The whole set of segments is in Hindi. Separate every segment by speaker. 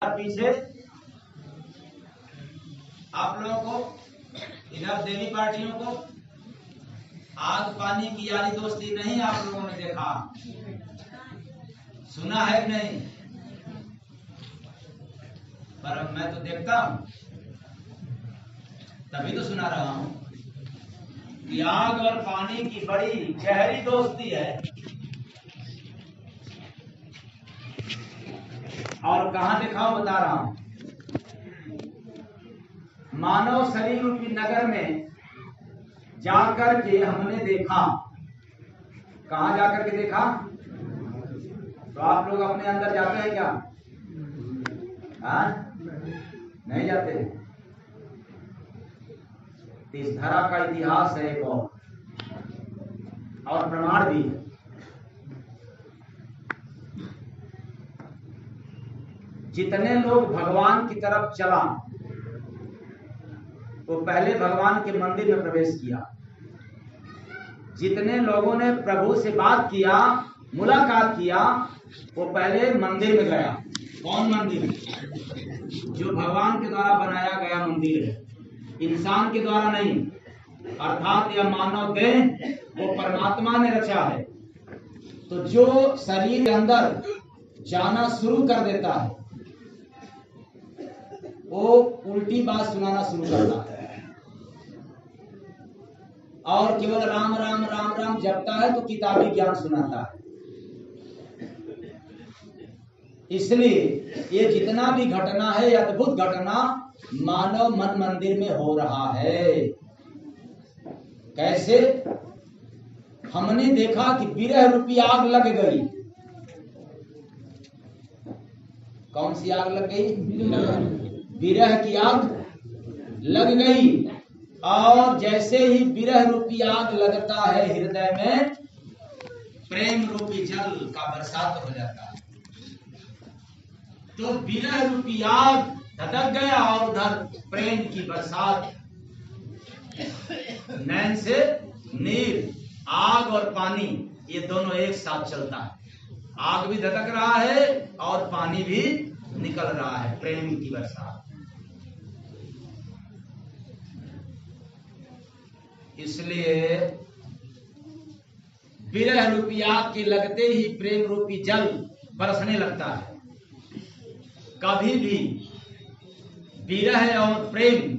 Speaker 1: पीछे आप लोगों को, इधर देवी पार्टियों को आग पानी की यारी दोस्ती नहीं आप लोगों ने देखा, सुना है नहीं? पर मैं तो देखता हूं, तभी तो सुना रहा हूं कि आग और पानी की बड़ी गहरी दोस्ती है। और कहां दिखाओ बता रहा हूं, मानव शरीर रूपी नगर में जाकर के हमने देखा। कहां जाकर के देखा? तो आप लोग अपने अंदर जाते हैं क्या? हाँ, नहीं जाते। इस धरा का इतिहास है एक और प्रमाण भी है। जितने लोग भगवान की तरफ चला वो पहले भगवान के मंदिर में प्रवेश किया। जितने लोगों ने प्रभु से बात किया, मुलाकात किया, वो पहले मंदिर में गया। कौन मंदिर? जो भगवान के द्वारा बनाया गया मंदिर है, इंसान के द्वारा नहीं। अर्थात यह मानव देह वो परमात्मा ने रचा है। तो जो शरीर के अंदर जाना शुरू कर देता है वो उल्टी बात सुनाना शुरू करता है और केवल राम राम राम राम जपता है तो किताबी ज्ञान सुनाता है। इसलिए ये जितना भी घटना है, अद्भुत घटना मानव मन मंदिर में हो रहा है। कैसे? हमने देखा कि विरह रूपी आग लग गई। कौन सी आग लग गई? विरह की आग लग गई। और जैसे ही विरह रूपी आग लगता है हृदय में, प्रेम रूपी जल का बरसात हो जाता है। तो विरह रूपी आग धधक गया और उधर प्रेम की बरसात। नैन से नीर, आग और पानी ये दोनों एक साथ चलता है। आग भी धधक रहा है और पानी भी निकल रहा है, प्रेम की बरसात। इसलिए विरह रूपी आग के लगते ही प्रेम रूपी जल बरसने लगता है। कभी भी विरह और प्रेम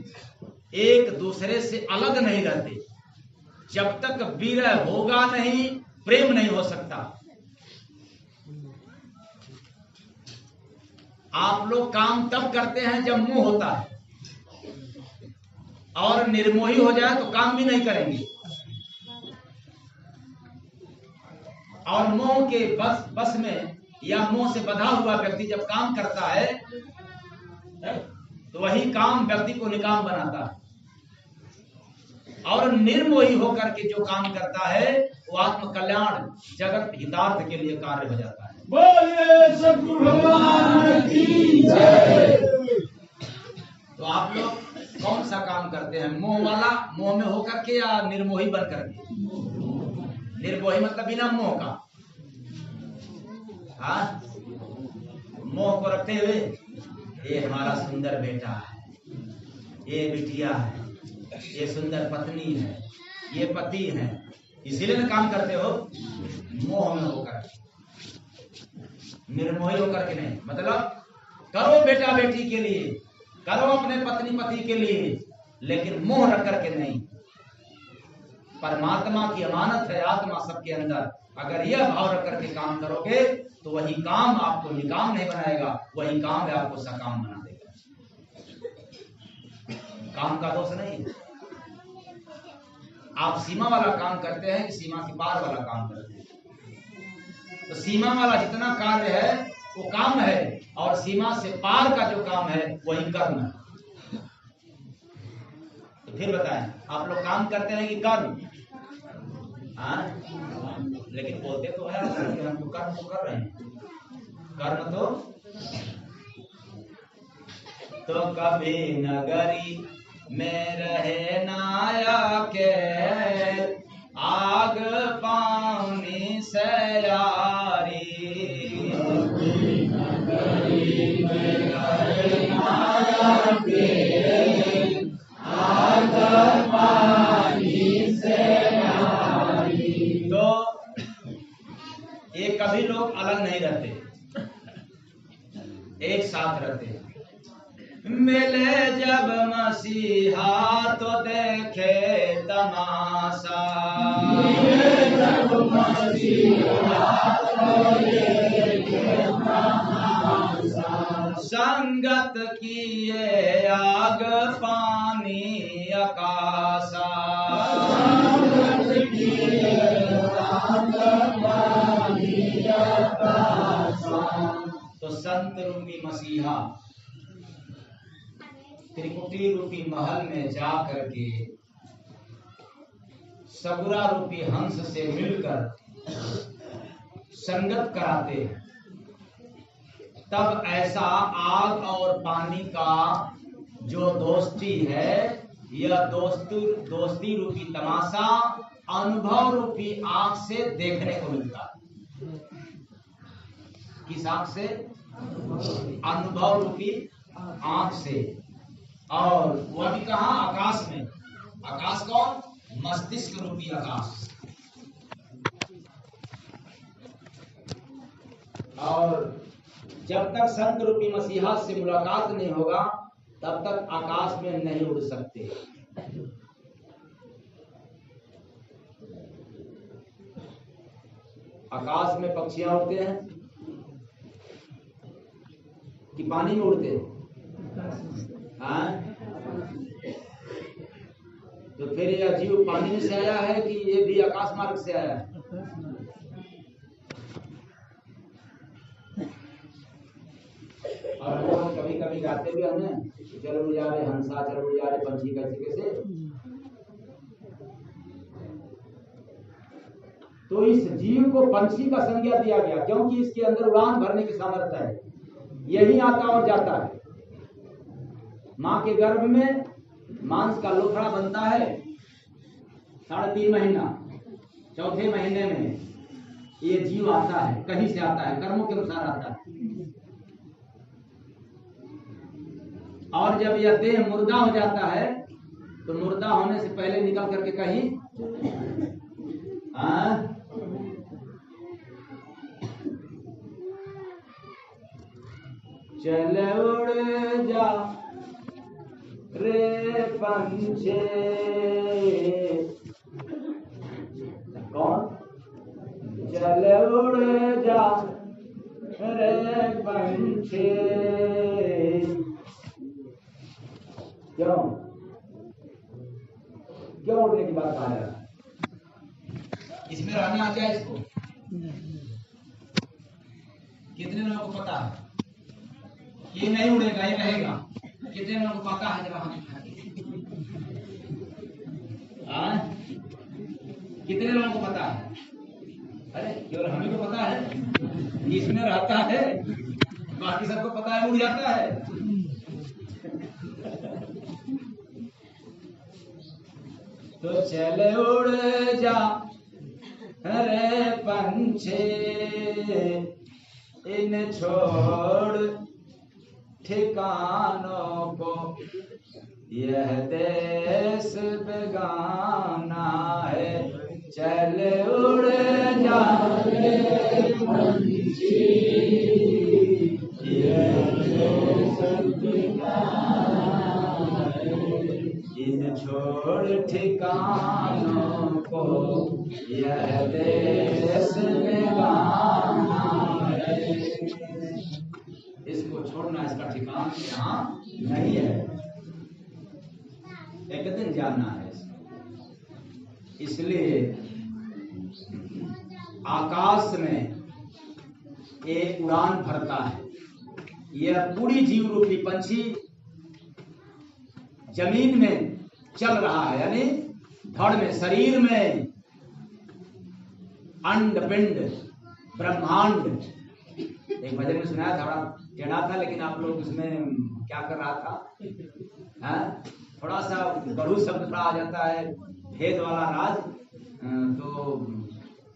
Speaker 1: एक दूसरे से अलग नहीं रहते। जब तक विरह होगा नहीं, प्रेम नहीं हो सकता। आप लोग काम तब करते हैं जब मोह होता है, और निर्मोही हो जाए तो काम भी नहीं करेंगे। और मोह के बस में या मोह से बंधा हुआ व्यक्ति जब काम करता है तो वही काम व्यक्ति को निकाम बनाता है। और निर्मोही होकर के जो काम करता है वो आत्म कल्याण, जगत हितार्थ के लिए कार्य हो जाता है। बोलिए सद्गुरु भगवान की जय। तो आप लोग कौन सा काम करते हैं? मोह वाला, मोह में होकर के या निर्मोही बन करके? निर्मोही मतलब बिना मोह का। हाँ, मोह को रखते हुए ये हमारा सुंदर बेटा है, ये बिटिया है, ये सुंदर पत्नी है, ये पति है, इसीलिए ना काम करते हो। मोह में होकर, निर्मोही होकर के नहीं। मतलब करो बेटा बेटी के लिए, करो अपने पत्नी पति के लिए, लेकिन मोह रख करके नहीं। परमात्मा की अमानत है आत्मा सबके अंदर। अगर यह भाव रख करके काम करोगे तो वही काम आपको निकाम नहीं बनाएगा, वही काम है आपको सकाम बना देगा। काम का दोष नहीं। आप सीमा वाला काम करते हैं कि सीमा के पार वाला काम करते हैं? तो सीमा वाला जितना कार्य है वो काम है, और सीमा से पार का जो काम है वही कर्म है। तो फिर बताएं, आप लोग काम करते हैं कि कर्म? हाँ, लेकिन बोलते तो है कि हम तो कर्म तो कर रहे हैं। कर्म तो कभी नगरी में रहे नाया के, आग पानी से यारी। नगरी में एक साथ रहते हैं। मिले जब मसीहा तो देखे तमाशा, जब मसीहा तो देखे तमाशा, संगत किए आग पानी आकाशा, संगत किए आग पानी आकाशा। तो संत रूपी मसीहा त्रिकुटी रूपी महल में जा करके सगुरा रूपी हंस से मिलकर संगत कराते हैं। तब ऐसा आग और पानी का जो दोस्ती है, यह दोस्ती रूपी तमाशा अनुभव रूपी आंख से देखने को मिलता है। किस आंख से? अनुभव रूपी आंख से। और वह भी कहा? आकाश में। आकाश कौन? मस्तिष्क रूपी आकाश। और जब तक संत रूपी मसीहा से मुलाकात नहीं होगा तब तक आकाश में नहीं उड़ सकते। आकाश में पक्षियां उड़ते हैं कि पानी में उड़ते हैं? हाँ? तो फिर यह जीव पानी में से आया है कि ये भी आकाश मार्ग से आया है? और लोग कभी कभी गाते भी हमें, चलो जा रहे हंसा, चलो जा रहे पंछी, कैसे कैसे। तो इस जीव को पंछी का संज्ञा दिया गया क्योंकि इसके अंदर उड़ान भरने की सामर्थ्य है। यही आता और जाता है। माँ के गर्भ में मांस का लोथड़ा बनता है 3.5 महीना। चौथे महीने में ये जीव आता है, कहीं से आता है, कर्मों के अनुसार आता है। और जब यह देह मुर्दा हो जाता है तो मुर्दा होने से पहले निकल करके कहीं चल उड़ जा रे पंछी। कौन? चल उड़ जा रे पंछी। क्यों उड़ने की बात कहा जा रहा है? इसमें रहना आ जाए इसको। कितने लोगों को पता है ये नहीं उड़ेगा, ये रहेगा? कितने लोगों को पता है? जरा कितने लोगों को पता है? अरे केवल हमें को पता है कि इसमें रहता है, बाकी सबको पता है उड़ जाता है। तो चल उड़ जा रे पंछी, इन छोड़ ठिकानों को, यह देश बेगाना है। चल उड़ जा रे पंछी, यह देश बेगाना है। इन छोड़ ठिकानों को, यह देश बेगाना है। इसको छोड़ना, इसका ठिकाना यहाँ नहीं है। एक दिन जाना है इसको। इसलिए आकाश में एक उड़ान भरता है। यह पूरी जीव रूपी पंछी जमीन में चल रहा है, यानी धड़ में, शरीर में अंड पिंड ब्रह्मांड। एक भजन में सुनाया था, बड़ा टेढ़ा था, लेकिन आप लोग उसमें क्या कर रहा था? थोड़ा सा बड़ू शब्द थोड़ा आ जाता है, भेद वाला राज, तो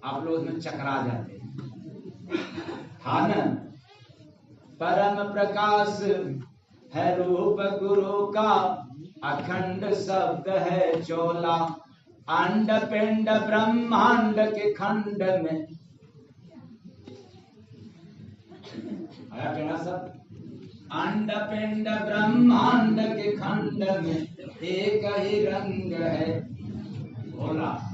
Speaker 1: आप लोग उसमें चकरा जाते हैं। हाँ न? परम प्रकाश है रूप गुरु का, अखंड शब्द है चोला। अंड पिंड ब्रह्मांड के खंड में आया टेढ़ा शब्द। अंड पिंड ब्रह्मांड के खंड में एक ही रंग है। बोला